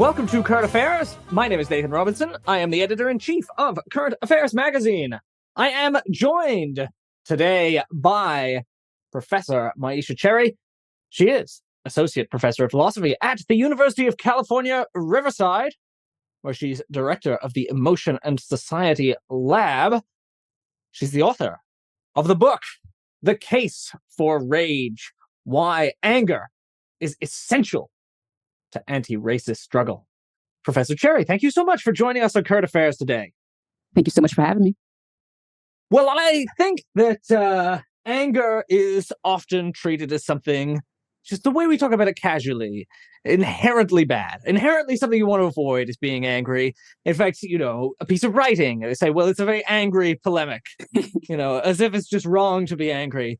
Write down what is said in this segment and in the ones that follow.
Welcome to Current Affairs. My name is Nathan Robinson. I am the editor-in-chief of Current Affairs magazine. I am joined today by Professor Myisha Cherry. She is Associate Professor of Philosophy at the University of California, Riverside, where she's Director of the Emotion and Society Lab. She's the author of the book, The Case for Rage: Why Anger is Essential to Anti-Racist Struggle. Professor Cherry, thank you so much for joining us on Current Affairs today. Thank you so much for having me. Well, I think that anger is often treated as something, just the way we talk about it casually, inherently bad. Inherently something you want to avoid is being angry. In fact, a piece of writing, they say, well, it's a very angry polemic, as if it's just wrong to be angry.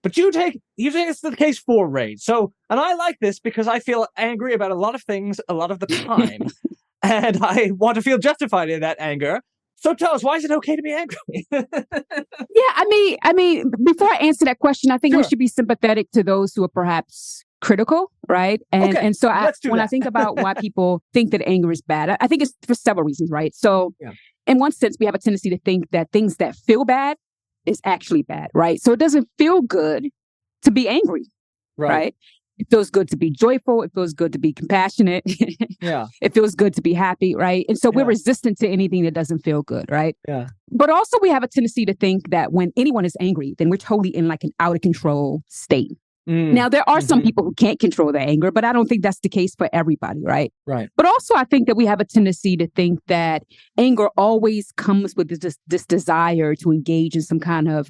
But you take us to the case for rage. So, and I like this because I feel angry about a lot of things a lot of the time. And I want to feel justified in that anger. So tell us, why is it okay to be angry? I mean, before I answer that question, I think Sure. we should be sympathetic to those who are perhaps critical, right? And so when I think about why people think that anger is bad, I think it's for several reasons, right? So in one sense, we have a tendency to think that things that feel bad is actually bad, right? So it doesn't feel good to be angry, right? It feels good to be joyful. It feels good to be compassionate. It feels good to be happy, right? And so we're resistant to anything that doesn't feel good, right? Yeah. But also we have a tendency to think that when anyone is angry, then we're totally in like an out of control state. Now, there are some people who can't control their anger, but I don't think that's the case for everybody, right? Right. But also, I think that we have a tendency to think that anger always comes with this desire to engage in some kind of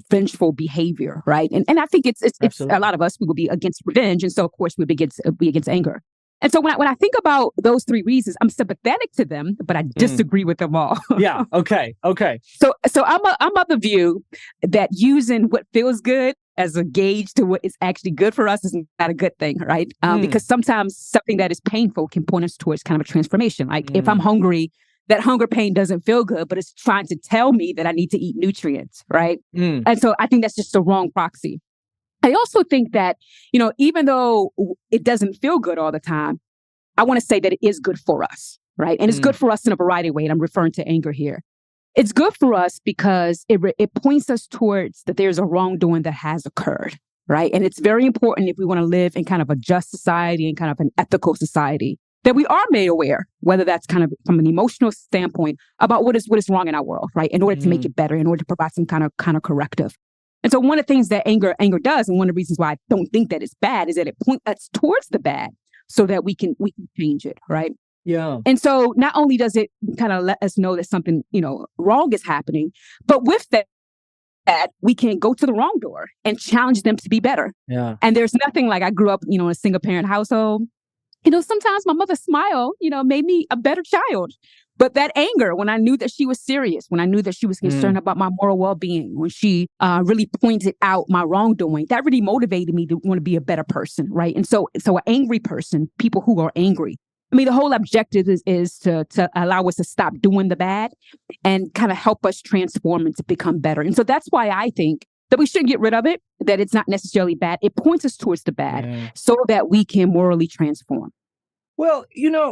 vengeful behavior, right? And I think it's a lot of us, we will be against revenge. And so, of course, we'll be against anger. And so when I think about those three reasons, I'm sympathetic to them, but I disagree with them all. Yeah. Okay. So I'm of the view that using what feels good as a gauge to what is actually good for us is not a good thing, right? Because sometimes something that is painful can point us towards kind of a transformation. Like if I'm hungry, that hunger pain doesn't feel good, but it's trying to tell me that I need to eat nutrients, right? And so I think that's just the wrong proxy. I also think that, even though it doesn't feel good all the time, I want to say that it is good for us, right? And it's good for us in a variety of ways. And I'm referring to anger here. It's good for us because it points us towards that there's a wrongdoing that has occurred, right? And it's very important if we want to live in kind of a just society and kind of an ethical society that we are made aware, whether that's kind of from an emotional standpoint about what is wrong in our world, right? In order to make it better, in order to provide some kind of corrective. And so one of the things that anger does, and one of the reasons why I don't think that it's bad, is that it points us towards the bad so that we can change it, right? Yeah. And so not only does it kind of let us know that something, wrong is happening, but with that we can go to the wrongdoer and challenge them to be better. Yeah. And there's nothing like I grew up, in a single parent household. Sometimes my mother's smile, made me a better child. But that anger, when I knew that she was serious, when I knew that she was concerned about my moral well-being, when she really pointed out my wrongdoing, that really motivated me to want to be a better person, right? And so an angry person, people who are angry, the whole objective is to allow us to stop doing the bad and kind of help us transform and to become better. And so that's why I think that we shouldn't get rid of it, that it's not necessarily bad. It points us towards the bad so that we can morally transform. Well,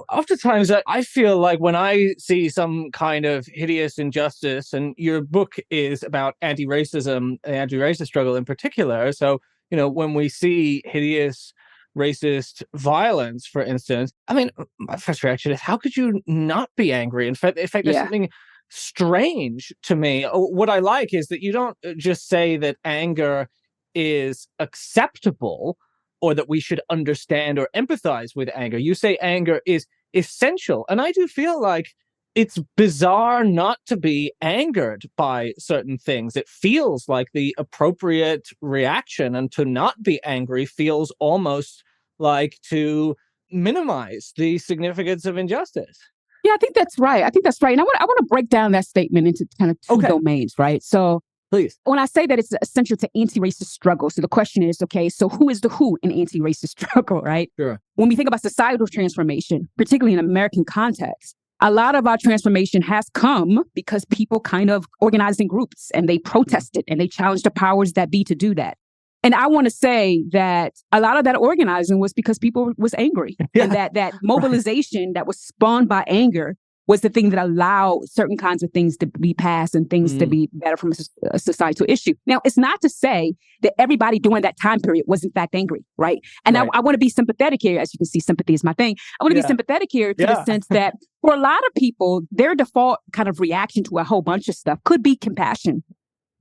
oftentimes I feel like when I see some kind of hideous injustice, and your book is about anti-racism, the anti-racist struggle in particular. So, when we see hideous racist violence, for instance, my first reaction is, how could you not be angry? In fact, there's something strange to me. What I like is that you don't just say that anger is acceptable, or that we should understand or empathize with anger. You say anger is essential. And I do feel like it's bizarre not to be angered by certain things. It feels like the appropriate reaction, and to not be angry feels almost like to minimize the significance of injustice. Yeah, I think that's right. And I want to break down that statement into kind of two domains, right? So please. When I say that it's essential to anti-racist struggle, so the question is, okay, so who is the who in anti-racist struggle, right? Sure. When we think about societal transformation, particularly in an American context, a lot of our transformation has come because people kind of organized in groups and they protested and they challenged the powers that be to do that. And I want to say that a lot of that organizing was because people was angry. Yeah. And that mobilization that was spawned by anger was the thing that allowed certain kinds of things to be passed and things to be better from a societal issue. Now, it's not to say that everybody during that time period was in fact angry, right? And I want to be sympathetic here. As you can see, sympathy is my thing. I want to be sympathetic here to the sense that for a lot of people, their default kind of reaction to a whole bunch of stuff could be compassion.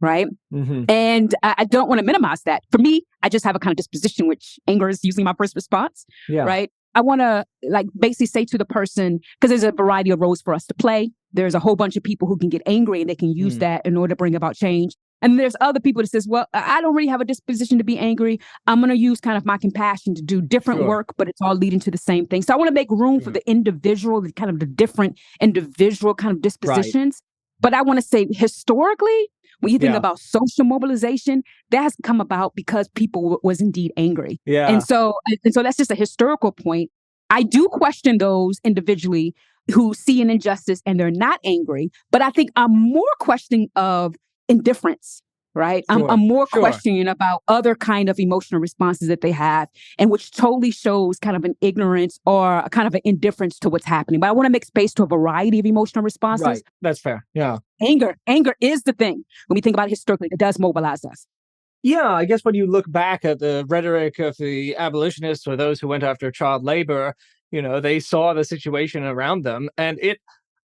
Right. And I don't want to minimize that. For me, I just have a kind of disposition, which anger is usually my first response. Right. I want to basically say to the person, because there's a variety of roles for us to play. There's a whole bunch of people who can get angry and they can use that in order to bring about change. And there's other people that says, well, I don't really have a disposition to be angry. I'm going to use kind of my compassion to do different work, but it's all leading to the same thing. So I want to make room for the individual, the kind of the different individual kind of dispositions. But I want to say historically, when you think about social mobilization, that has come about because people was indeed angry. And so that's just a historical point. I do question those individually who see an injustice and they're not angry, but I think I'm more questioning of indifference, right? I'm more questioning about other kind of emotional responses that they have, and which totally shows kind of an ignorance or a kind of an indifference to what's happening. But I want to make space to a variety of emotional responses. Right. That's fair. Yeah. Anger is the thing when we think about it historically that does mobilize us. Yeah, I guess when you look back at the rhetoric of the abolitionists or those who went after child labor, they saw the situation around them and it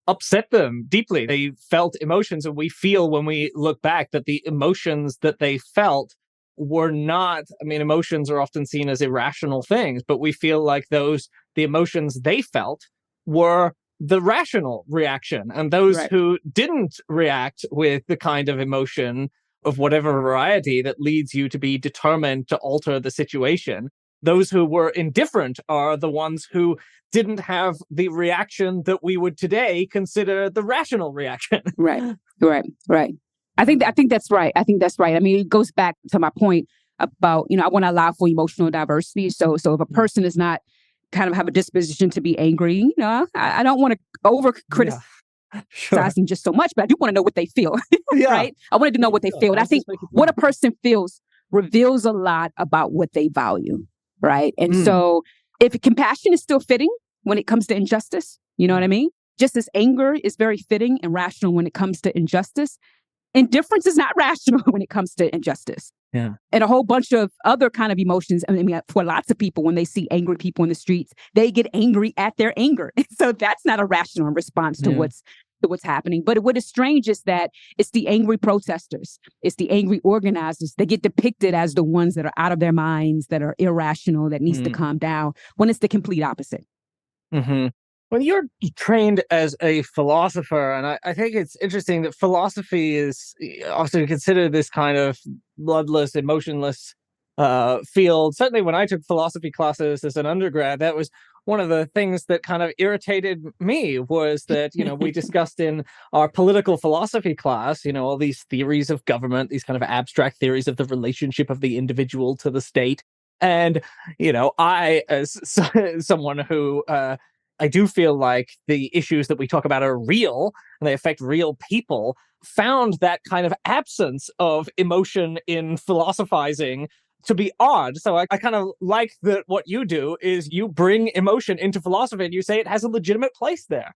upset them deeply. They felt emotions, and we feel when we look back that the emotions that they felt were not, emotions are often seen as irrational things, but we feel like the emotions they felt were the rational reaction. And those who didn't react with the kind of emotion of whatever variety that leads you to be determined to alter the situation, those who were indifferent are the ones who didn't have the reaction that we would today consider the rational reaction. Right. I think that's right. It goes back to my point about, I want to allow for emotional diversity. So if a person is not kind of have a disposition to be angry, I don't want to over criticize them just so much, but I do want to know what they feel. Right? I wanted to know what they feel. And I think what a person feels reveals a lot about what they value. Right. And so if compassion is still fitting when it comes to injustice, you know what I mean? Just as anger is very fitting and rational when it comes to injustice, indifference is not rational when it comes to injustice. Yeah. And a whole bunch of other kind of emotions. For lots of people, when they see angry people in the streets, they get angry at their anger. So that's not a rational response to what's happening. But what is strange is that it's the angry protesters, it's the angry organizers that get depicted as the ones that are out of their minds, that are irrational, that needs to calm down, when it's the complete opposite. When you're trained as a philosopher, and I think it's interesting that philosophy is often considered this kind of bloodless, emotionless field. Certainly when I took philosophy classes as an undergrad, that was one of the things that kind of irritated me, was that, we discussed in our political philosophy class, all these theories of government, these kind of abstract theories of the relationship of the individual to the state. And, I, as someone who I do feel like the issues that we talk about are real and they affect real people, found that kind of absence of emotion in philosophizing to be odd. So I kind of like that what you do is you bring emotion into philosophy and you say it has a legitimate place there.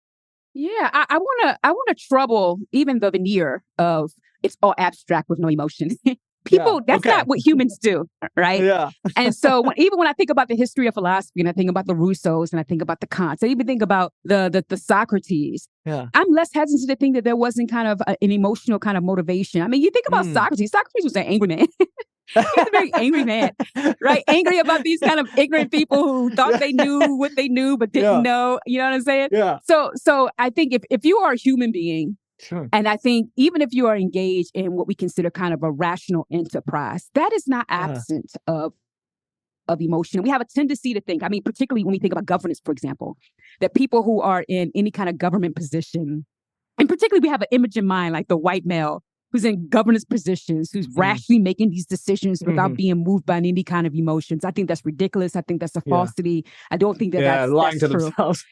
Yeah, I wanna trouble even the veneer of it's all abstract with no emotion. People, that's not what humans do, right? Yeah. And so even when I think about the history of philosophy, and I think about the Russos, and I think about the Kants, I even think about the Socrates, I'm less hesitant to think that there wasn't kind of an emotional kind of motivation. You think about Socrates. Socrates was an angry man. He was a very angry man, right? Angry about these kind of ignorant people who thought they knew what they knew, but didn't know. You know what I'm saying? Yeah. So I think if you are a human being, sure. And I think even if you are engaged in what we consider kind of a rational enterprise, that is not absent of emotion. We have a tendency to think, particularly when we think about governance, for example, that people who are in any kind of government position, and particularly we have an image in mind, like the white male, who's in governance positions, who's rationally making these decisions without being moved by any kind of emotions. I think that's ridiculous. I think that's a falsity. I don't think that's lying to true. themselves.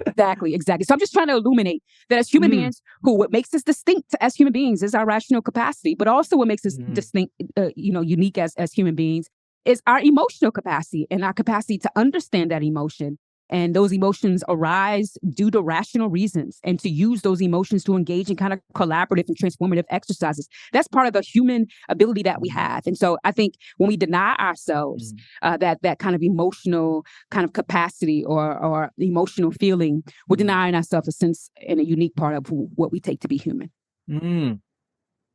Exactly. So I'm just trying to illuminate that as human beings, what makes us distinct as human beings is our rational capacity, but also what makes us distinct, unique as human beings is our emotional capacity and our capacity to understand that emotion. And those emotions arise due to rational reasons, and to use those emotions to engage in kind of collaborative and transformative exercises. That's part of the human ability that we have. And so I think when we deny ourselves that kind of emotional kind of capacity or emotional feeling, we're denying ourselves a sense and a unique part of what we take to be human.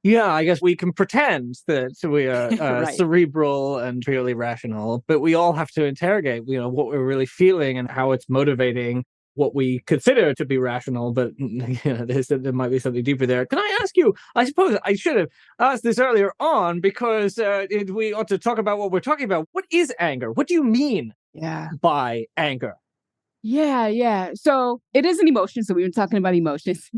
Yeah, I guess we can pretend that we are Right. cerebral and purely rational, but we all have to interrogate, what we're really feeling and how it's motivating what we consider to be rational. But there might be something deeper there. Can I ask you? I suppose I should have asked this earlier on because we ought to talk about what we're talking about. What is anger? What do you mean by anger? Yeah. So it is an emotion. So we were talking about emotions.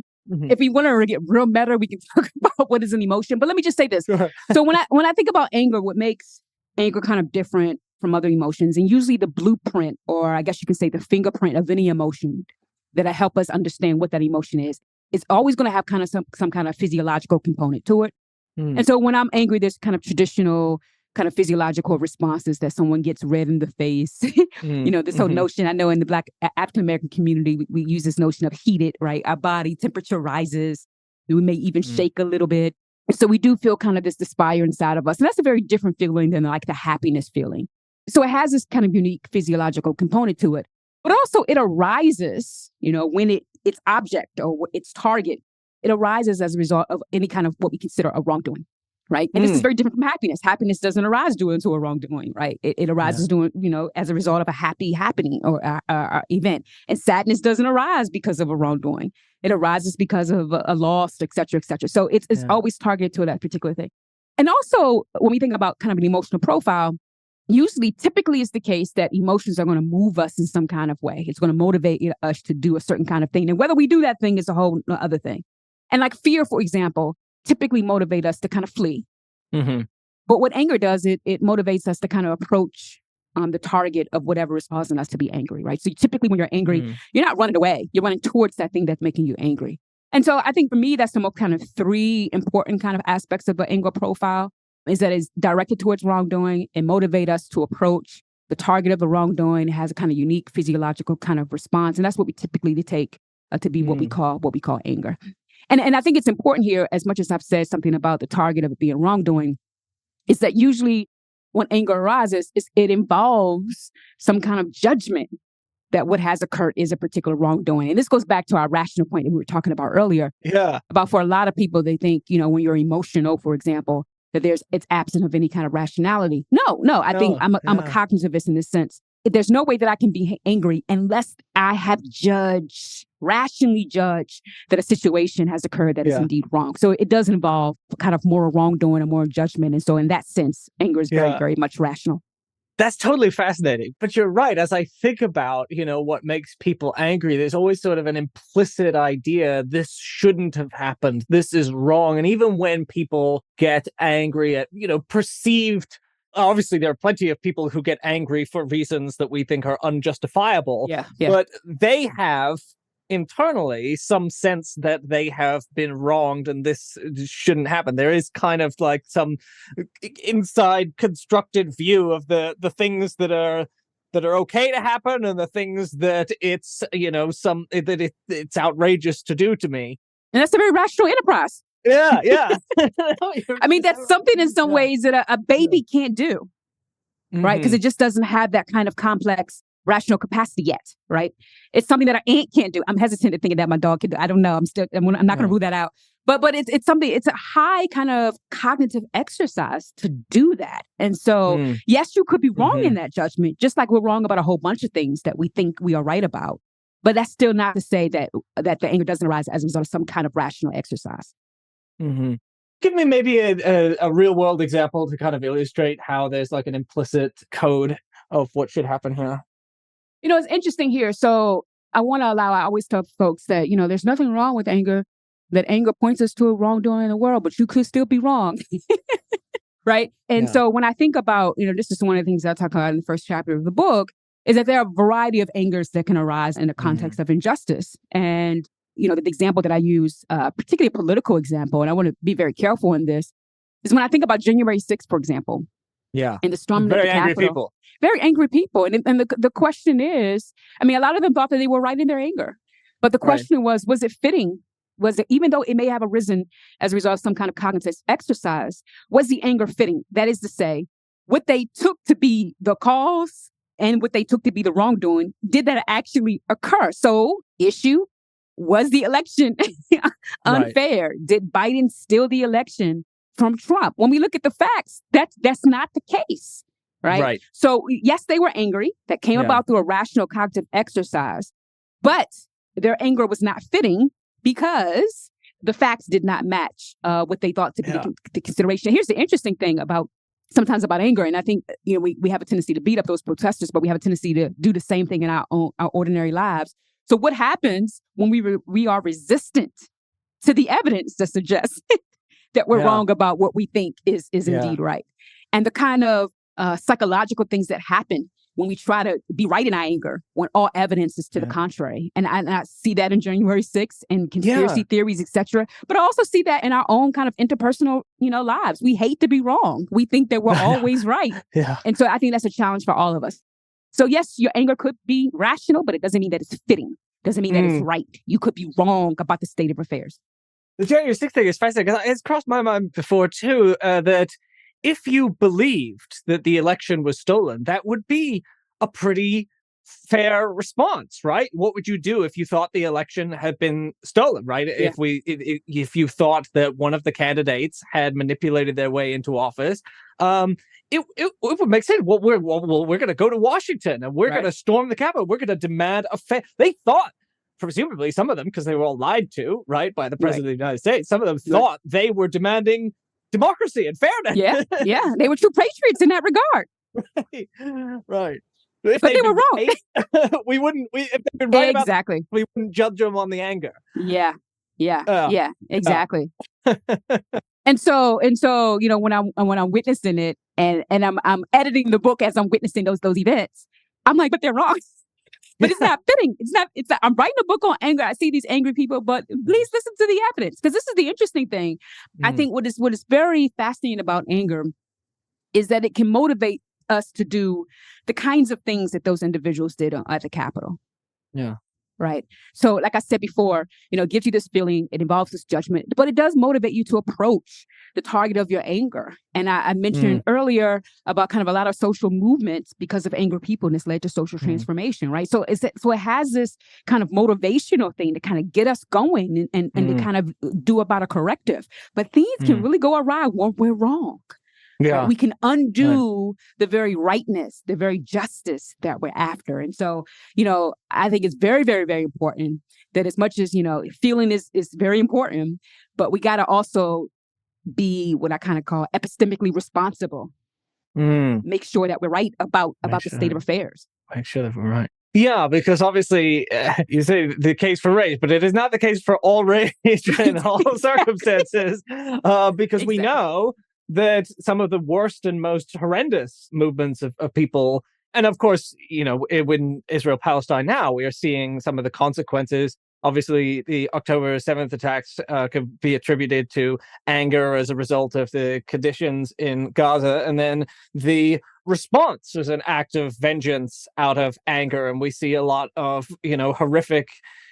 If we want to get real meta, we can talk about what is an emotion. But let me just say this. Sure. So when I think about anger, what makes anger kind of different from other emotions, and usually the blueprint, or I guess you can say the fingerprint of any emotion that help us understand what that emotion is always going to have kind of some kind of physiological component to it. And so when I'm angry, there's kind of traditional kind of physiological responses that someone gets red in the face. This whole notion, I know in the Black African-American community, we use this notion of heated, right? Our body temperature rises. We may even shake a little bit. So we do feel kind of this fire inside of us. And that's a very different feeling than like the happiness feeling. So it has this kind of unique physiological component to it. But also it arises, when its object or its target, it arises as a result of any kind of what we consider a wrongdoing. Right. And this is very different from happiness. Happiness doesn't arise due to a wrongdoing. Right. It arises as a result of a happy happening or event. And sadness doesn't arise because of a wrongdoing. It arises because of a loss, et cetera, et cetera. So it's always targeted to that particular thing. And also, when we think about kind of an emotional profile, typically it's the case that emotions are going to move us in some kind of way. It's going to motivate us to do a certain kind of thing. And whether we do that thing is a whole other thing. And like fear, for example, typically motivate us to kind of flee. But what anger does, it motivates us to kind of approach the target of whatever is causing us to be angry, right? So typically when you're angry, you're not running away. You're running towards that thing that's making you angry. And so I think for me, that's the most kind of three important kind of aspects of an anger profile, is that it's directed towards wrongdoing and motivate us to approach the target of the wrongdoing. It has a kind of unique physiological kind of response. And that's what we typically take to be what we call anger. And I think it's important here, as much as I've said something about the target of it being wrongdoing, is that usually when anger arises, it involves some kind of judgment that what has occurred is a particular wrongdoing. And this goes back to our rational point that we were talking about earlier. Yeah. About for a lot of people, they think, when you're emotional, for example, that it's absent of any kind of rationality. No. I think I'm a cognitivist in this sense. There's no way that I can be angry unless I have rationally judged that a situation has occurred that is indeed wrong. So it does involve kind of more wrongdoing and more judgment. And so in that sense, anger is very, very much rational. That's totally fascinating. But you're right. As I think about, what makes people angry, there's always sort of an implicit idea, this shouldn't have happened. This is wrong. And even when people get angry at, perceived, obviously there are plenty of people who get angry for reasons that we think are unjustifiable. Yeah. But they have internally some sense that they have been wronged and this shouldn't happen. There is kind of like some inside constructed view of the things that are okay to happen and the things that it's it's outrageous to do to me. And that's a very rational enterprise. Yeah. I mean, that's something in some ways that a baby can't do, right? Because it just doesn't have that kind of complex rational capacity yet, right? It's something that an ant can't do. I'm hesitant to thinking that my dog can do. I don't know. I'm not going to rule that out. But it's something, it's a high kind of cognitive exercise to do that. And so, yes, you could be wrong in that judgment, just like we're wrong about a whole bunch of things that we think we are right about. But that's still not to say that the anger doesn't arise as a result of some kind of rational exercise. Give me maybe a real world example to kind of illustrate how there's like an implicit code of what should happen here. It's interesting here. So I always tell folks that, there's nothing wrong with anger that anger points us to a wrongdoing in the world, but you could still be wrong. Right. And so when I think about, this is one of the things I talk about in the first chapter of the book, is that there are a variety of angers that can arise in the context of injustice. And, the example that I use, particularly a political example, and I want to be very careful in this, is when I think about January 6th, for example. Yeah. And the storming of the Capitol. Very angry people. Very angry people. And the question is, a lot of them thought that they were right in their anger. But the question was it fitting? Was it, even though it may have arisen as a result of some kind of cognitive exercise, was the anger fitting? That is to say, what they took to be the cause and what they took to be the wrongdoing, did that actually occur? So, issue, was the election unfair? Right. Did Biden steal the election from Trump? When we look at the facts, that's not the case, right? So, yes, they were angry. That came about through a rational cognitive exercise, but their anger was not fitting because the facts did not match what they thought to be the consideration. Here's the interesting thing sometimes about anger, and I think we have a tendency to beat up those protesters, but we have a tendency to do the same thing in our ordinary lives. So what happens when we are resistant to the evidence that suggests that we're wrong about what we think is indeed right, and the kind of psychological things that happen when we try to be right in our anger, when all evidence is to the contrary. And I see that in January 6th and conspiracy theories, etc. But I also see that in our own kind of interpersonal, lives. We hate to be wrong. We think that we're always right. And so I think that's a challenge for all of us. So yes, your anger could be rational, but it doesn't mean that it's fitting. Doesn't mean that it's right. You could be wrong about the state of affairs. The January 6th thing is fascinating because it's crossed my mind before too, that if you believed that the election was stolen, that would be a pretty fair response, right? What would you do if you thought the election had been stolen, right? Yeah. If you thought that one of the candidates had manipulated their way into office, it would make sense. Well, we're going to go to Washington and we're going to storm the Capitol. We're going to demand a fair. They thought, presumably, some of them, because they were all lied to, right, by the president of the United States. Some of them thought they were demanding democracy and fairness. Yeah, they were true patriots in that regard. Right. But they were wrong. We wouldn't. If they'd been right exactly. We wouldn't judge them on the anger. Yeah, exactly. And so, when I'm witnessing it, and I'm editing the book as I'm witnessing those events, I'm like, but they're wrong. But it's not fitting. It's not. I'm writing a book on anger. I see these angry people, but please listen to the evidence, because this is the interesting thing. I think what is very fascinating about anger is that it can motivate us to do the kinds of things that those individuals did at the Capitol. Yeah. Right. So, like I said before, it gives you this feeling. It involves this judgment, but it does motivate you to approach the target of your anger. And I mentioned earlier about kind of a lot of social movements because of angry people, and it's led to social transformation. Right. So it has this kind of motivational thing to kind of get us going and to kind of do about a corrective. But things can really go awry when we're wrong. Yeah, right? We can undo the very rightness, the very justice that we're after. And so, I think it's very, very, very important that as much as, feeling is very important, but we got to also be what I kind of call epistemically responsible. Make sure that we're right about the state of affairs. Make sure that we're right. Yeah, because obviously you say the case for race, but it is not the case for all race in all circumstances, because we know that some of the worst and most horrendous movements of people, and of course, when Israel-Palestine now, we are seeing some of the consequences. Obviously, the October 7th attacks could be attributed to anger as a result of the conditions in Gaza. And then the response was an act of vengeance out of anger. And we see a lot of, horrific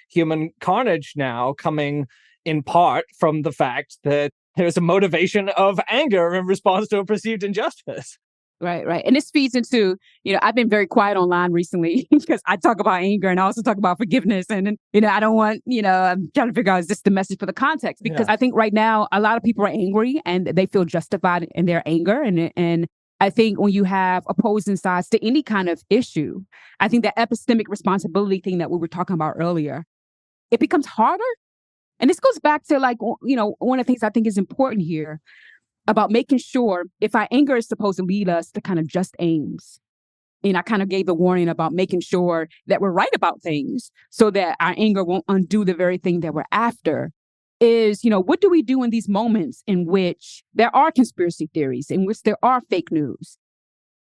human carnage now coming in part from the fact that there's a motivation of anger in response to a perceived injustice. Right. And this feeds into, I've been very quiet online recently because I talk about anger and I also talk about forgiveness. And, I don't want, I'm trying to figure out, is this the message for the context? Because I think right now, a lot of people are angry and they feel justified in their anger. And I think when you have opposing sides to any kind of issue, I think that epistemic responsibility thing that we were talking about earlier, it becomes harder. And this goes back to one of the things I think is important here about making sure if our anger is supposed to lead us to kind of just aims. And I kind of gave the warning about making sure that we're right about things so that our anger won't undo the very thing that we're after. is, what do we do in these moments in which there are conspiracy theories, in which there are fake news,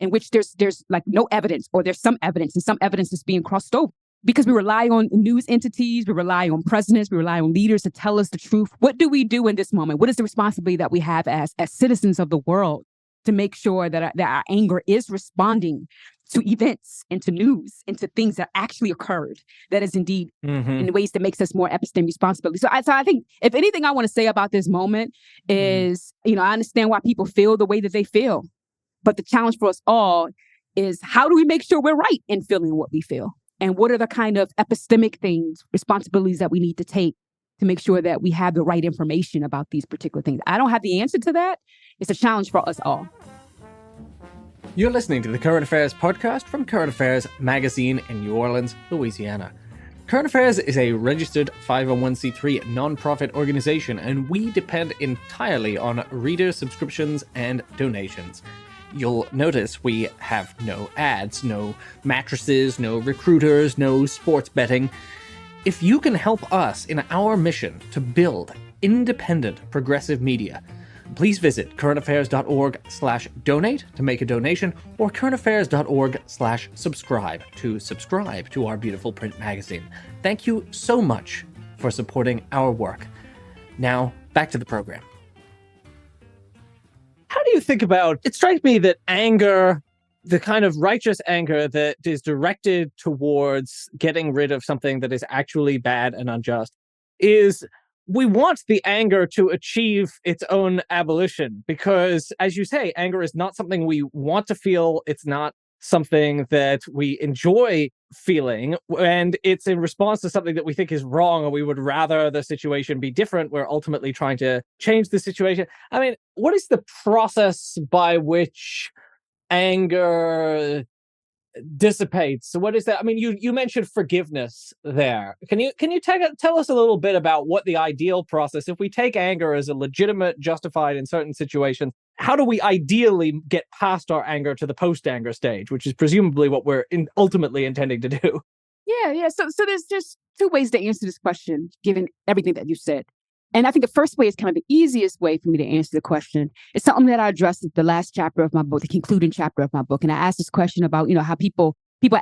in which there's like no evidence, or there's some evidence and some evidence is being crossed over? Because we rely on news entities, we rely on presidents, we rely on leaders to tell us the truth. What do we do in this moment? What is the responsibility that we have as citizens of the world to make sure that our anger is responding to events and to news and to things that actually occurred, that is indeed in ways that makes us more epistemic responsibility. So I think, if anything I want to say about this moment is, I understand why people feel the way that they feel. But the challenge for us all is, how do we make sure we're right in feeling what we feel? And what are the kind of epistemic things, responsibilities that we need to take to make sure that we have the right information about these particular things? I don't have the answer to that. It's a challenge for us all. You're listening to the Current Affairs podcast from Current Affairs magazine in New Orleans, Louisiana. Current Affairs is a registered 501c3 nonprofit organization, and we depend entirely on reader subscriptions and donations. You'll notice we have no ads, no mattresses, no recruiters, no sports betting. If you can help us in our mission to build independent progressive media, please visit currentaffairs.org/donate to make a donation, or currentaffairs.org/subscribe to subscribe to our beautiful print magazine. Thank you so much for supporting our work. Now, back to the program. How do you think about, it strikes me that anger, the kind of righteous anger that is directed towards getting rid of something that is actually bad and unjust, is we want the anger to achieve its own abolition, because, as you say, anger is not something we want to feel. It's not something that we enjoy feeling, and it's in response to something that we think is wrong, or we would rather the situation be different. We're ultimately trying to change the situation. I mean, what is the process by which anger dissipates? So what is that? I mean, you mentioned forgiveness there. Can you tell us a little bit about what the ideal process, if we take anger as a legitimate, justified in certain situations, how do we ideally get past our anger to the post-anger stage, which is presumably what we're ultimately intending to do? Yeah. So there's just two ways to answer this question, given everything that you said. And I think the first way is kind of the easiest way for me to answer the question. It's something that I addressed at the last chapter of my book, the concluding chapter of my book. And I asked this question about, how people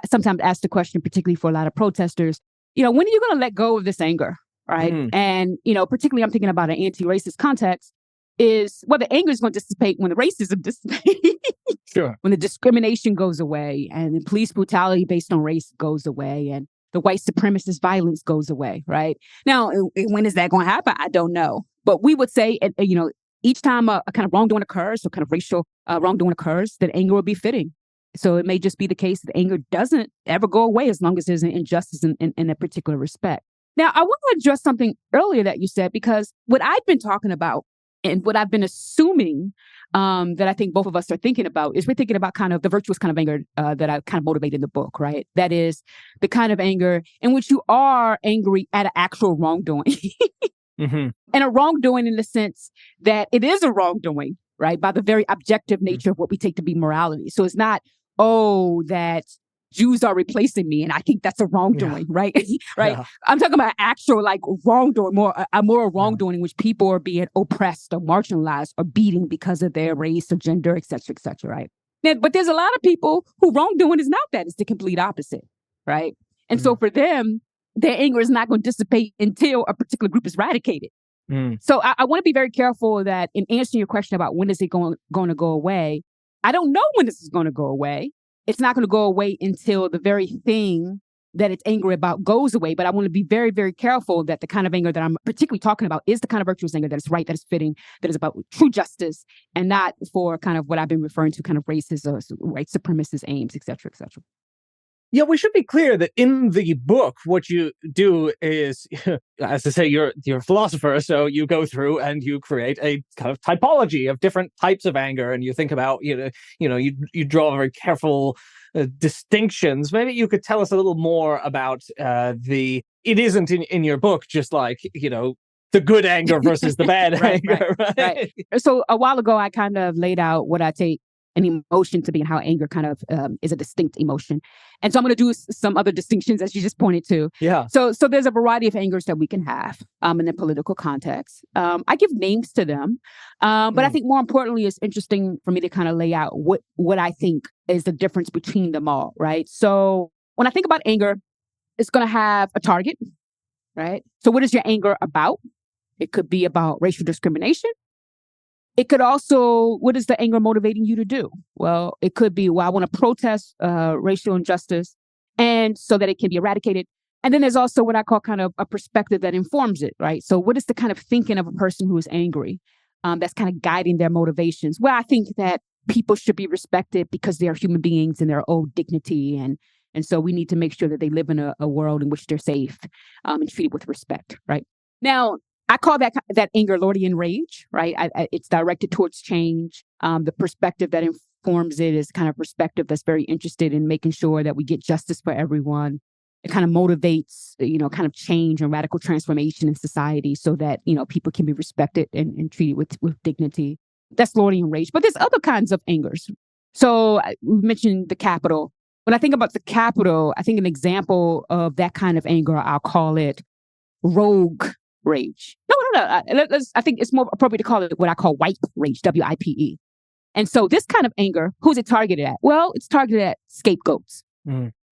sometimes ask the question, particularly for a lot of protesters, when are you going to let go of this anger, right? And, particularly I'm thinking about an anti-racist context, is, well, the anger is going to dissipate when the racism dissipates. Sure. When the discrimination goes away, and the police brutality based on race goes away, and the white supremacist violence goes away, right? Now, when is that going to happen? I don't know. But we would say, each time a kind of wrongdoing occurs, or kind of racial wrongdoing occurs, that anger will be fitting. So it may just be the case that anger doesn't ever go away as long as there's an injustice in a particular respect. Now, I want to address something earlier that you said, because what I've been talking about and what I've been assuming that I think both of us are thinking about is, we're thinking about kind of the virtuous kind of anger that I kind of motivate in the book, right? That is the kind of anger in which you are angry at an actual wrongdoing. And a wrongdoing in the sense that it is a wrongdoing, right? By the very objective nature of what we take to be morality. So it's not, that Jews are replacing me, and I think that's a wrongdoing, right? Right. Yeah. I'm talking about actual wrongdoing, a moral wrongdoing in which people are being oppressed or marginalized or beaten because of their race or gender, et cetera, right? Now, but there's a lot of people who wrongdoing is not that; it's the complete opposite, right? And so for them, their anger is not going to dissipate until a particular group is eradicated. So I want to be very careful that in answering your question about when is it going to go away, I don't know when this is going to go away. It's not going to go away until the very thing that it's angry about goes away. But I want to be very, very careful that the kind of anger that I'm particularly talking about is the kind of virtuous anger that is right, that is fitting, that is about true justice, and not for kind of what I've been referring to, kind of racist or white supremacist aims, et cetera, et cetera. Yeah, we should be clear that in the book, what you do is, as I say, you're a philosopher, so you go through and you create a kind of typology of different types of anger, and you think about, you draw very careful distinctions. Maybe you could tell us a little more about it isn't in your book just like, the good anger versus the bad anger, right? So a while ago, I kind of laid out what I take an emotion to be and how anger kind of is a distinct emotion. And so I'm going to do some other distinctions as you just pointed to. Yeah. So there's a variety of angers that we can have in the political context. I give names to them, but I think more importantly, it's interesting for me to kind of lay out what I think is the difference between them all, right? So when I think about anger, it's going to have a target, right? So what is your anger about? It could be about racial discrimination. It could also, what is the anger motivating you to do? Well, it could be, well, I want to protest racial injustice and so that it can be eradicated. And then there's also what I call kind of a perspective that informs it, right? So what is the kind of thinking of a person who is angry that's kind of guiding their motivations? Well, I think that people should be respected because they are human beings and they're owed dignity. And so we need to make sure that they live in a world in which they're safe and treated with respect, right? Now, I call that anger Lordian rage, right? It's directed towards change. The perspective that informs it is kind of perspective that's very interested in making sure that we get justice for everyone. It kind of motivates, kind of change and radical transformation in society so that, people can be respected and treated with dignity. That's Lordian rage. But there's other kinds of angers. So we mentioned the Capitol. When I think about the Capitol, I think an example of that kind of anger, I'll call it rogue rage. No. I think it's more appropriate to call it what I call white rage, WIPE. And so this kind of anger, who's it targeted at? Well, it's targeted at scapegoats,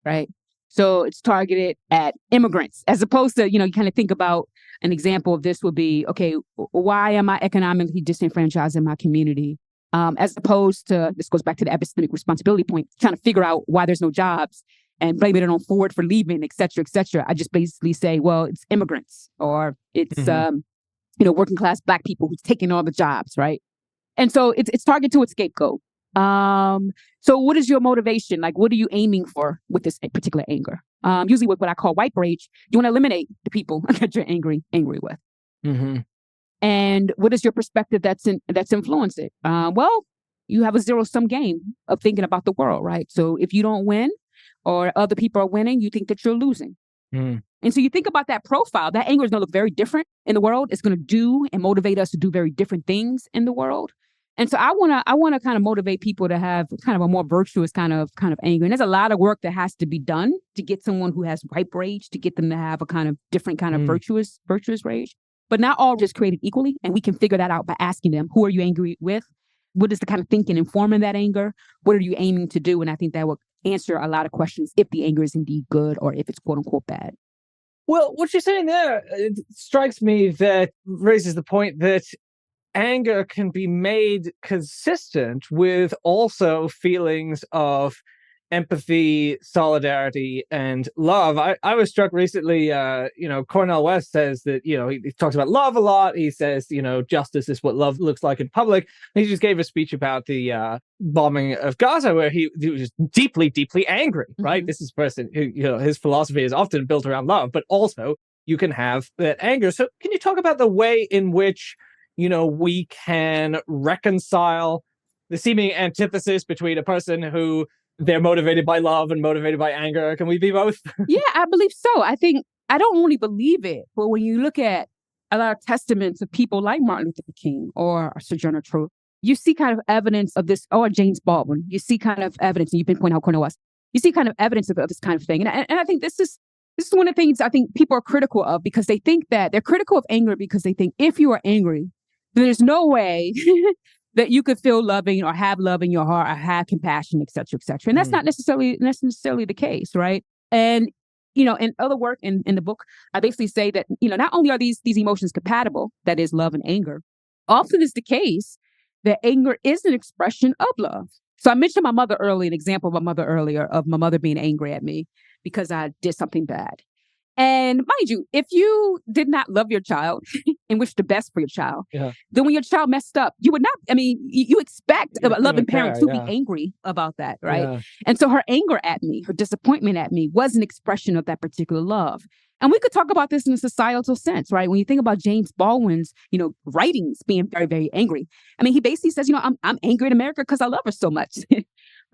right? So it's targeted at immigrants, as opposed to, you kind of think about an example of this would be, okay, why am I economically disenfranchised in my community? As opposed to, this goes back to the epistemic responsibility point, trying to figure out why there's no jobs and blaming it on Ford for leaving, et cetera, et cetera. I just basically say, well, it's immigrants or it's, working class Black people who's taking all the jobs, right? And so it's targeted to its scapegoat. So what is your motivation? Like, what are you aiming for with this particular anger? Usually with what I call white rage, you want to eliminate the people that you're angry with. Mm-hmm. And what is your perspective that's influenced it? Well, you have a zero-sum game of thinking about the world, right? So if you don't win or other people are winning, you think that you're losing. And so you think about that profile, that anger is going to look very different in the world. It's going to do and motivate us to do very different things in the world. And so I want to kind of motivate people to have kind of a more virtuous kind of anger. And there's a lot of work that has to be done to get someone who has white rage, to get them to have a kind of different kind of virtuous rage. But not all just created equally. And we can figure that out by asking them, who are you angry with? What is the kind of thinking informing that anger? What are you aiming to do? And I think that will answer a lot of questions if the anger is indeed good or if it's quote unquote bad. Well, what you're saying there, it strikes me that raises the point that anger can be made consistent with also feelings of empathy, solidarity, and love. I was struck recently, Cornel West says that, he talks about love a lot. He says, justice is what love looks like in public. And he just gave a speech about the bombing of Gaza where he was just deeply, deeply angry, right? This is a person who, his philosophy is often built around love, but also you can have that anger. So can you talk about the way in which, we can reconcile the seeming antithesis between a person who they're motivated by love and motivated by anger? Can we be both? Yeah, I believe so. I think I don't only believe it, but when you look at a lot of testaments of people like Martin Luther King or Sojourner Truth, you see kind of evidence of this, or James Baldwin. You see kind of evidence, and you've been pointing out Cornel West. You see kind of evidence of this kind of thing. And I think this is one of the things I think people are critical of, because they think that they're critical of anger because they think if you are angry, there's no way that you could feel loving or have love in your heart or have compassion, et cetera, et cetera. And that's not necessarily the case, right? And, in other work in the book, I basically say that, not only are these emotions compatible, that is love and anger, often it's the case that anger is an expression of love. So I mentioned my mother earlier, an example of my mother earlier, of my mother being angry at me because I did something bad. And mind you, if you did not love your child and wish the best for your child, then when your child messed up, you would not, you expect a loving parent to be angry about that, right? Yeah. And so her anger at me, her disappointment at me was an expression of that particular love. And we could talk about this in a societal sense, right? When you think about James Baldwin's, writings being very, very angry. He basically says, I'm angry at America because I love her so much.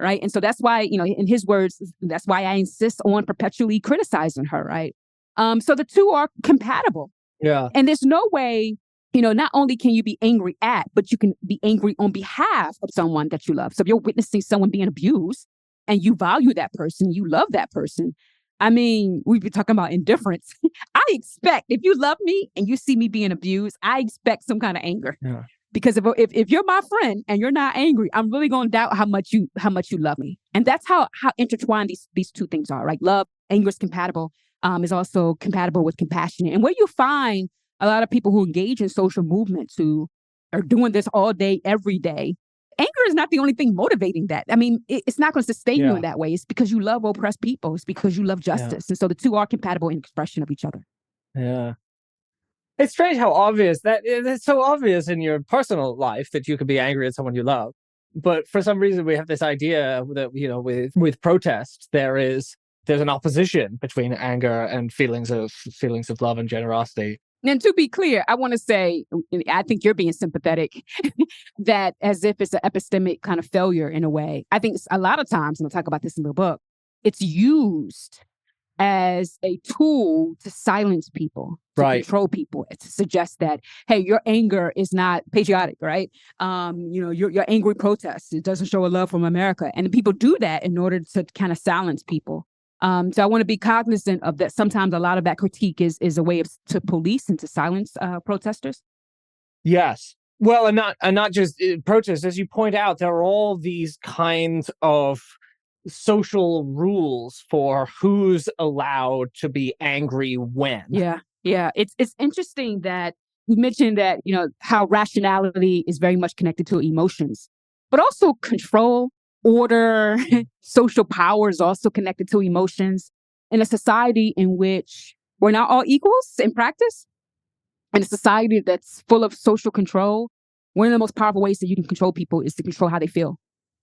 Right. And so that's why, in his words, that's why I insist on perpetually criticizing her. Right. So the two are compatible. Yeah. And there's no way not only can you be angry at, but you can be angry on behalf of someone that you love. So if you're witnessing someone being abused and you value that person, you love that person. I mean, we've been talking about indifference. I expect, if you love me and you see me being abused, I expect some kind of anger. Yeah. Because if you're my friend and you're not angry, I'm really going to doubt how much you love me. And that's how intertwined these two things are, right? Love, anger is compatible, is also compatible with compassion. And where you find a lot of people who engage in social movements who are doing this all day, every day, anger is not the only thing motivating that. I mean, it's not going to sustain you in that way. It's because you love oppressed people. It's because you love justice. And so the two are compatible in expression of each other. Yeah. It's strange how obvious it's so obvious in your personal life that you could be angry at someone you love. But for some reason, we have this idea that, with protest, there's an opposition between anger and feelings of love and generosity. And to be clear, I want to say, I think you're being sympathetic, that as if it's an epistemic kind of failure in a way. I think a lot of times, and I'll talk about this in the book, it's used as a tool to silence people, to control people, to suggest that, hey, your anger is not patriotic, right? Your angry protest, it doesn't show a love from America. And people do that in order to kind of silence people. So I want to be cognizant of that. Sometimes a lot of that critique is a way to police and to silence protesters. Yes. Well, and not just protests. As you point out, there are all these kinds of social rules for who's allowed to be angry when. Yeah. It's interesting that you mentioned that, how rationality is very much connected to emotions, but also control, order, social power is also connected to emotions. In a society in which we're not all equals in practice, in a society that's full of social control, one of the most powerful ways that you can control people is to control how they feel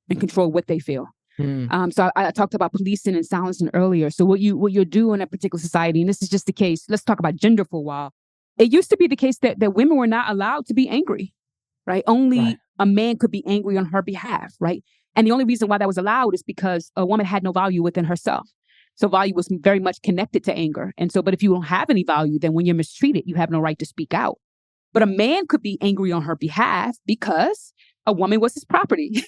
and control what they feel. So I talked about policing and silencing earlier. So what you do in a particular society, and this is just the case, let's talk about gender for a while. It used to be the case that women were not allowed to be angry, right? Only a man could be angry on her behalf, right? And the only reason why that was allowed is because a woman had no value within herself. So value was very much connected to anger. And so, but if you don't have any value, then when you're mistreated, you have no right to speak out. But a man could be angry on her behalf because a woman was his property.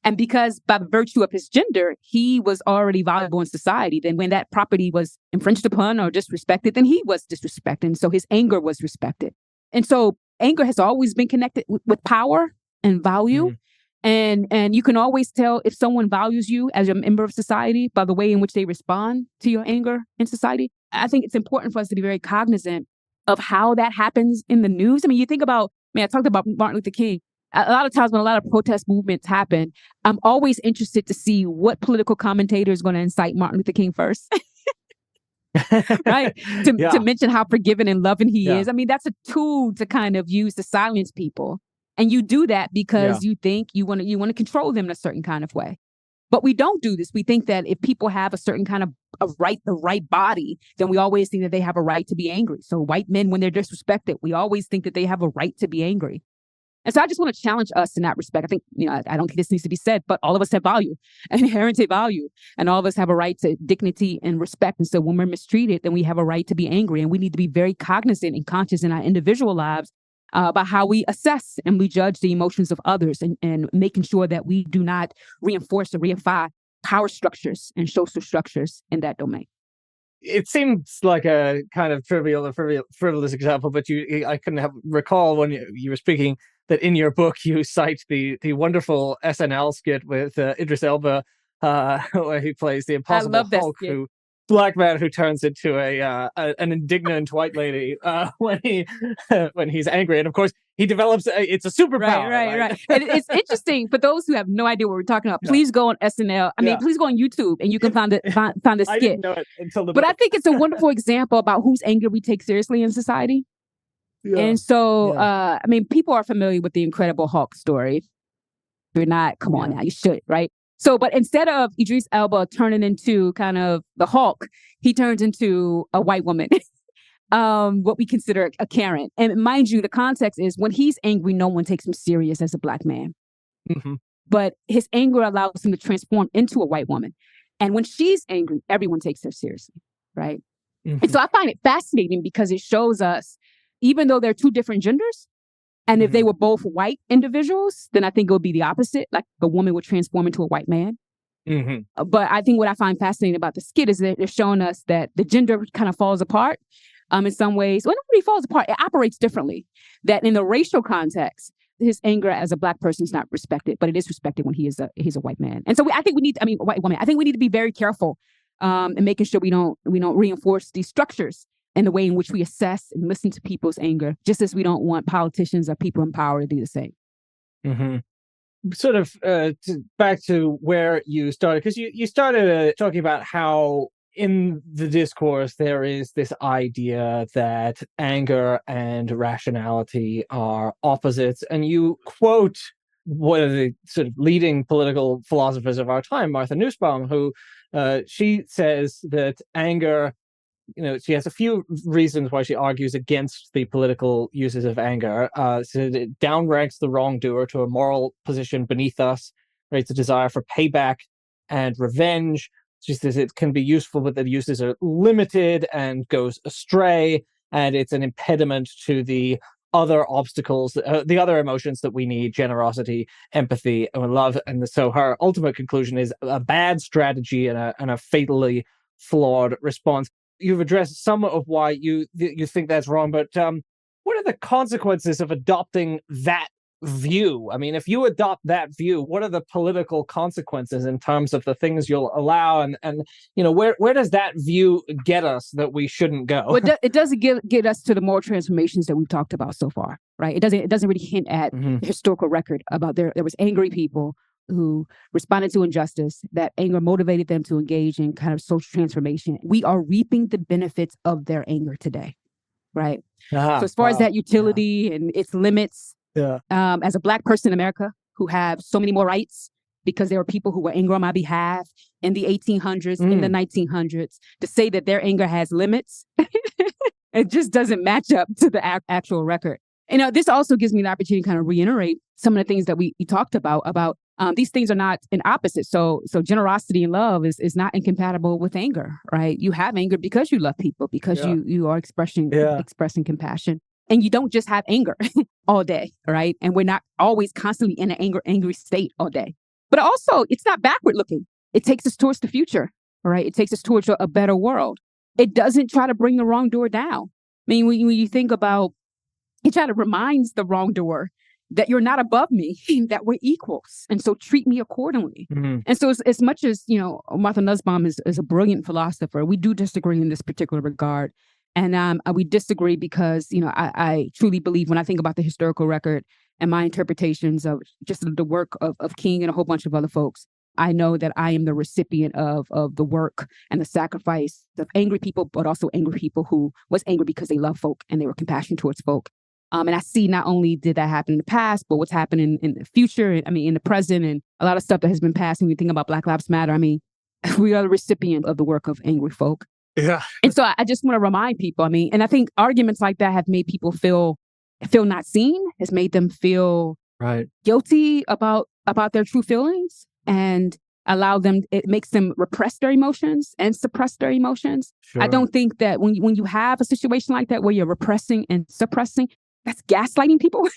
And because by virtue of his gender, he was already valuable in society. Then when that property was infringed upon or disrespected, then he was disrespected. And so his anger was respected. And so anger has always been connected with power and value. And you can always tell if someone values you as a member of society by the way in which they respond to your anger in society. I think it's important for us to be very cognizant of how that happens in the news. I mean, you think about, I talked about Martin Luther King. A lot of times when a lot of protest movements happen, I'm always interested to see what political commentator is going to incite Martin Luther King first. Right? To mention how forgiving and loving he is. I mean, that's a tool to kind of use to silence people. And you do that because you think you want to control them in a certain kind of way. But we don't do this. We think that if people have a certain kind of the right body, then we always think that they have a right to be angry. So white men, when they're disrespected, we always think that they have a right to be angry. And so I just want to challenge us in that respect. I think, I don't think this needs to be said, but all of us have value, inherent value, and all of us have a right to dignity and respect. And so when we're mistreated, then we have a right to be angry. And we need to be very cognizant and conscious in our individual lives about how we assess and we judge the emotions of others and making sure that we do not reinforce or reify power structures and social structures in that domain. It seems like a kind of frivolous example, but I couldn't recall when you were speaking that in your book you cite the wonderful SNL skit with Idris Elba, where he plays the Impossible Hulk, black man who turns into an indignant white lady when he's angry, and of course he develops it's a superpower. Right. And it's interesting for those who have no idea what we're talking about. Please go on SNL. Please go on YouTube, and you can find the skit. I didn't know it until the book. But I think it's a wonderful example about whose anger we take seriously in society. Yeah. And so, people are familiar with the Incredible Hulk story. If you're not, come on now, you should, right? So, but instead of Idris Elba turning into kind of the Hulk, he turns into a white woman, what we consider a Karen. And mind you, the context is when he's angry, no one takes him serious as a black man. Mm-hmm. But his anger allows him to transform into a white woman. And when she's angry, everyone takes her seriously, right? Mm-hmm. And so I find it fascinating because it shows us even though they're two different genders. And if they were both white individuals, then I think it would be the opposite. Like a woman would transform into a white man. But I think what I find fascinating about the skit is that they're showing us that the gender kind of falls apart in some ways. Well, not really falls apart. It operates differently. That in the racial context, his anger as a Black person is not respected, but it is respected when he's a white man. And so I think we need, white woman. I think we need to be very careful in making sure we don't reinforce these structures in the way in which we assess and listen to people's anger, just as we don't want politicians or people in power to do the same. Sort of back to where you started, because you started talking about how in the discourse there is this idea that anger and rationality are opposites, and you quote one of the sort of leading political philosophers of our time, Martha Nussbaum, who she says that anger, she has a few reasons why she argues against the political uses of anger. So it downranks the wrongdoer to a moral position beneath us, creates a desire for payback and revenge. She says it can be useful, but the uses are limited and goes astray, and it's an impediment to the other obstacles, the other emotions that we need: generosity, empathy, and love. And so her ultimate conclusion is a bad strategy and a fatally flawed response. You've addressed some of why you think that's wrong, but what are the consequences of adopting that view? I mean, if you adopt that view, what are the political consequences in terms of the things you'll allow, and where does that view get us that we shouldn't go? Well, it doesn't get us to the moral transformations that we've talked about so far, right? It doesn't really hint at the historical record about there was angry people who responded to injustice, that anger motivated them to engage in kind of social transformation. We are reaping the benefits of their anger today, right? So as far as that utility and its limits, as a Black person in America who have so many more rights because there were people who were angry on my behalf in the 1800s, in the 1900s, to say that their anger has limits, it just doesn't match up to the actual record. This also gives me the opportunity to kind of reiterate some of the things that we talked about these things are not an opposite. So generosity and love is not incompatible with anger, right? You have anger because you love people, because you are expressing compassion. And you don't just have anger all day, right? And we're not always constantly in an angry state all day. But also, it's not backward looking. It takes us towards the future, right? It takes us towards a better world. It doesn't try to bring the wrongdoer down. I mean, when you think about, it try to reminds the wrongdoer that you're not above me, that we're equals. And so treat me accordingly. And so as much as, Martha Nussbaum is a brilliant philosopher, we do disagree in this particular regard. And we disagree because, I truly believe when I think about the historical record and my interpretations of just the work of King and a whole bunch of other folks, I know that I am the recipient of the work and the sacrifice of angry people, but also angry people who was angry because they love folk and they were compassionate towards folk. And I see not only did that happen in the past, but what's happening in the future, in the present, and a lot of stuff that has been passed. When we think about Black Lives Matter, we are the recipient of the work of angry folk. Yeah. And so I just want to remind people, and I think arguments like that have made people feel not seen, has made them feel guilty about their true feelings, and it makes them repress their emotions and suppress their emotions. Sure. I don't think that when you have a situation like that where you're repressing and suppressing, that's gaslighting people.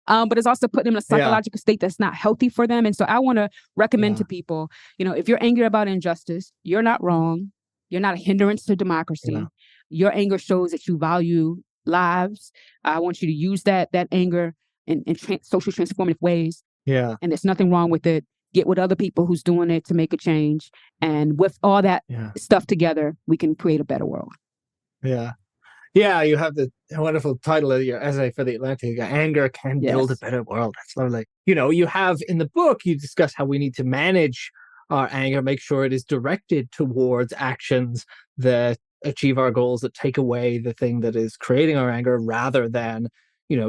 But it's also putting them in a psychological state that's not healthy for them. And so I want to recommend to people, if you're angry about injustice, you're not wrong. You're not a hindrance to democracy. Yeah. Your anger shows that you value lives. I want you to use that anger in social transformative ways. Yeah. And there's nothing wrong with it. Get with other people who's doing it to make a change. And with all that stuff together, we can create a better world. Yeah. Yeah, you have the wonderful title of your essay for The Atlantic, Anger Can Build a Better World. That's lovely. You have in the book, you discuss how we need to manage our anger, make sure it is directed towards actions that achieve our goals, that take away the thing that is creating our anger, rather than,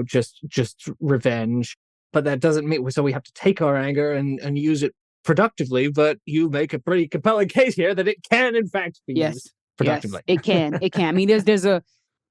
just revenge. But that doesn't mean, so we have to take our anger and use it productively. But you make a pretty compelling case here that it can, in fact, be used productively. Yes, it can.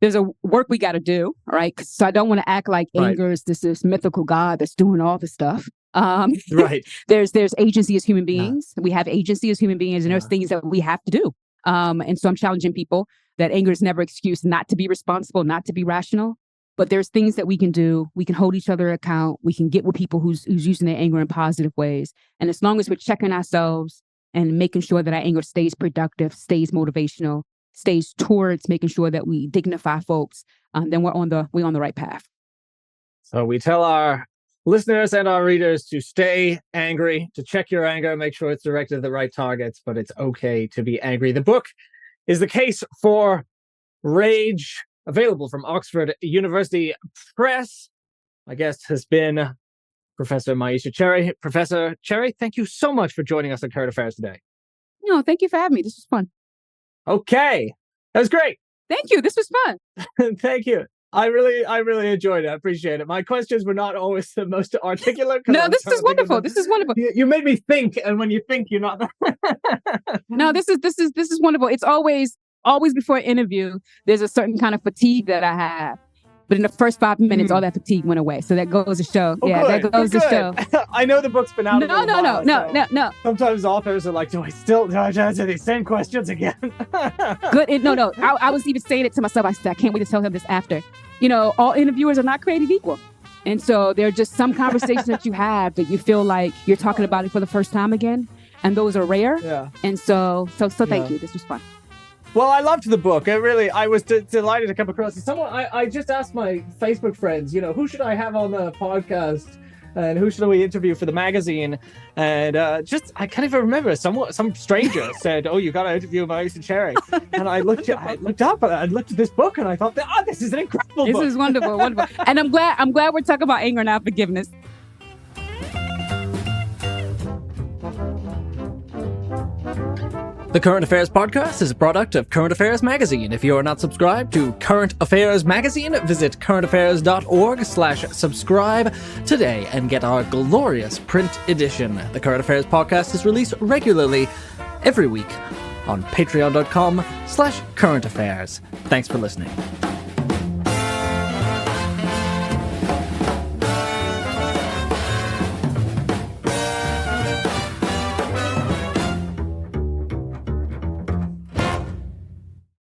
There's a work we got to do, right? So I don't want to act like anger is this mythical God that's doing all the stuff. Right. There's agency as human beings. Yeah. We have agency as human beings, and there's things that we have to do. And so I'm challenging people that anger is never excuse not to be responsible, not to be rational. But there's things that we can do. We can hold each other account. We can get with people who's using their anger in positive ways. And as long as we're checking ourselves and making sure that our anger stays productive, stays motivational, stays towards making sure that we dignify folks, then we're on the right path. So we tell our listeners and our readers to stay angry, to check your anger, make sure it's directed at the right targets, but it's okay to be angry. The book is The Case for Rage, available from Oxford University Press. My guest has been Professor Myisha Cherry. Professor Cherry, thank you so much for joining us on Current Affairs today. No, thank you for having me. This was fun. Okay. That was great. Thank you. This was fun. Thank you. I really enjoyed it. I appreciate it. My questions were not always the most articulate. No, this is wonderful. This is wonderful. You made me think, and when you think, you're not. No, this is wonderful. It's always before an interview, there's a certain kind of fatigue that I have. But in the first 5 minutes, all that fatigue went away. So that goes to show. That goes to show. I know the book's been out. No. Sometimes authors are like, do I have to answer these same questions again? Good. No. I was even saying it to myself. I said, I can't wait to tell him this after. All interviewers are not created equal. And so there are just some conversations that you have that you feel like you're talking about it for the first time again. And those are rare. Yeah. And so thank you. This was fun. Well, I loved the book. I was delighted to come across it. I just asked my Facebook friends, who should I have on the podcast and who should we interview for the magazine? And I can't even remember. Some stranger said, "Oh, you got to interview Myisha Cherry." And I looked up and I looked at this book and I thought, "Oh, this is an incredible book." This is wonderful. And I'm glad we're talking about anger, not forgiveness. The Current Affairs Podcast is a product of Current Affairs Magazine. If you are not subscribed to Current Affairs Magazine, visit currentaffairs.org/subscribe today and get our glorious print edition. The Current Affairs Podcast is released regularly every week on patreon.com/currentaffairs. Thanks for listening.